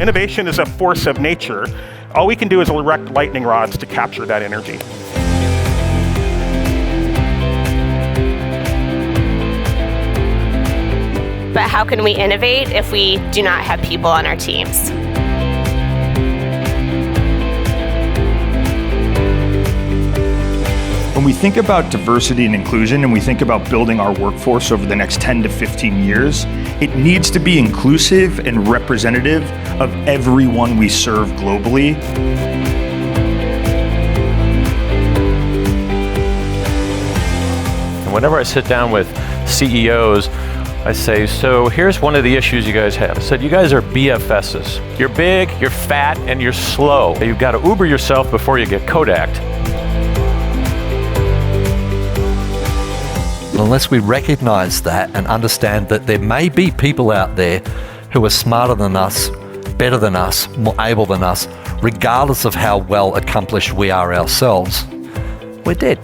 Innovation is a force of nature. All we can do is erect lightning rods to capture that energy. But how can we innovate if we do not have people on our teams? When we think about diversity and inclusion and we think about building our workforce over the next 10 to 15 years, it needs to be inclusive and representative of everyone we serve globally. And whenever I sit down with CEOs, I say, so here's one of the issues you guys have. I said, you guys are BFSs. You're big, you're fat, and you're slow. You've got to Uber yourself before you get Kodak'd. Unless we recognize that and understand that there may be people out there who are smarter than us, better than us, more able than us, regardless of how well accomplished we are ourselves, we're dead.